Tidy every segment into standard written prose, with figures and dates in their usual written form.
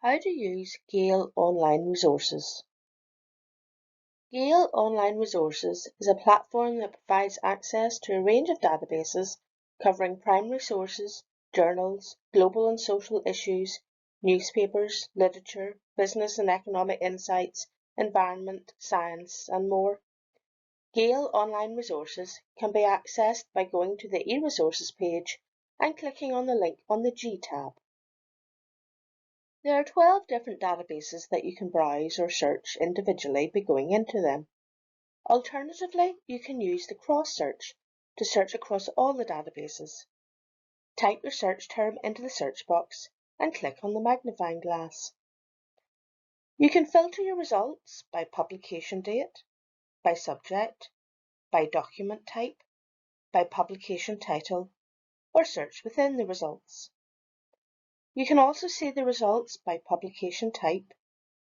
How to use Gale online resources. Gale Online Resources is a platform that provides access to a range of databases covering primary sources, journals, global and social issues, newspapers, literature, business and economic insights, environment, science, and more. Gale Online Resources can be accessed by going to the e-resources page and clicking on the link on the G tab. There are 12 different databases that you can browse or search individually by going into them. Alternatively, you can use the cross search to search across all the databases. Type your search term into the search box and click on the magnifying glass. You can filter your results by publication date, by subject, by document type, by publication title, or search within the results. You can also see the results by publication type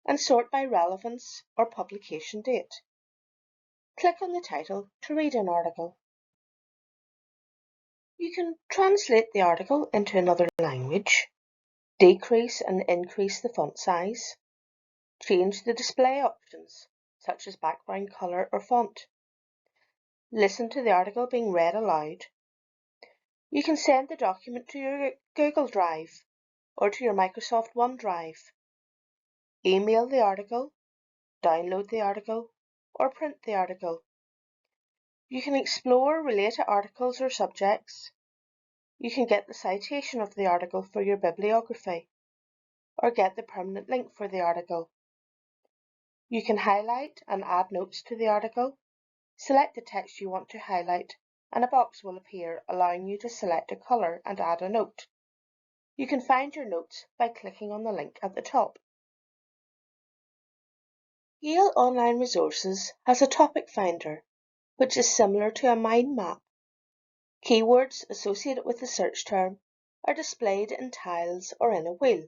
and sort by relevance or publication date. Click on the title to read an article. You can translate the article into another language, decrease and increase the font size, change the display options, such as background color or font, listen to the article being read aloud. You can send the document to your Google Drive or to your Microsoft OneDrive, email the article, download the article, or print the article. You can explore related articles or subjects. You can get the citation of the article for your bibliography, or get the permanent link for the article. You can highlight and add notes to the article. Select the text you want to highlight, and a box will appear allowing you to select a colour and add a note. You can find your notes by clicking on the link at the top. Gale Online Resources has a topic finder, which is similar to a mind map. Keywords associated with the search term are displayed in tiles or in a wheel.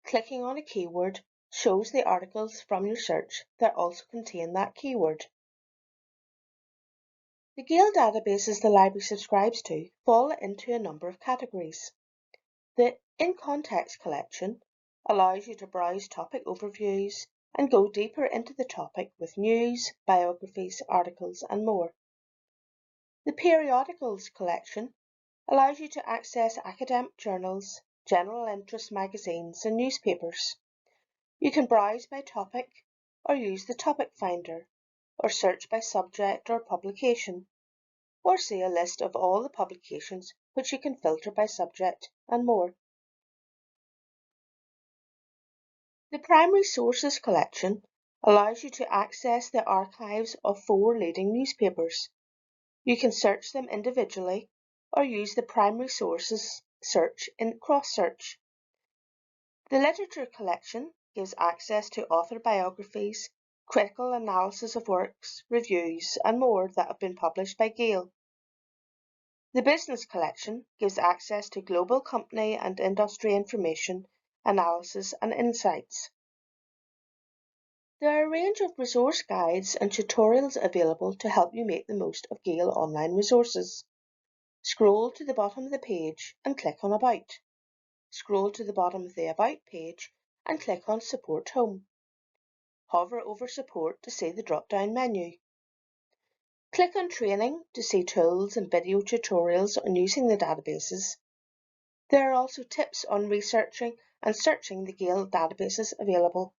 Clicking on a keyword shows the articles from your search that also contain that keyword. The Gale databases the library subscribes to fall into a number of categories. The In Context collection allows you to browse topic overviews and go deeper into the topic with news, biographies, articles, and more. The Periodicals collection allows you to access academic journals, general interest magazines, and newspapers. You can browse by topic, or use the topic finder, or search by subject or publication, or see a list of all the publications which you can filter by subject, and more. The Primary Sources collection allows you to access the archives of 4 leading newspapers. You can search them individually or use the Primary Sources search in cross-search. The Literature collection gives access to author biographies, critical analysis of works, reviews, and more that have been published by Gale. The Business collection gives access to global company and industry information, analysis, and insights. There are a range of resource guides and tutorials available to help you make the most of Gale Online Resources. Scroll to the bottom of the page and click on About. Scroll to the bottom of the About page and click on Support Home. Hover over Support to see the drop-down menu. Click on Training to see tools and video tutorials on using the databases. There are also tips on researching and searching the Gale databases available.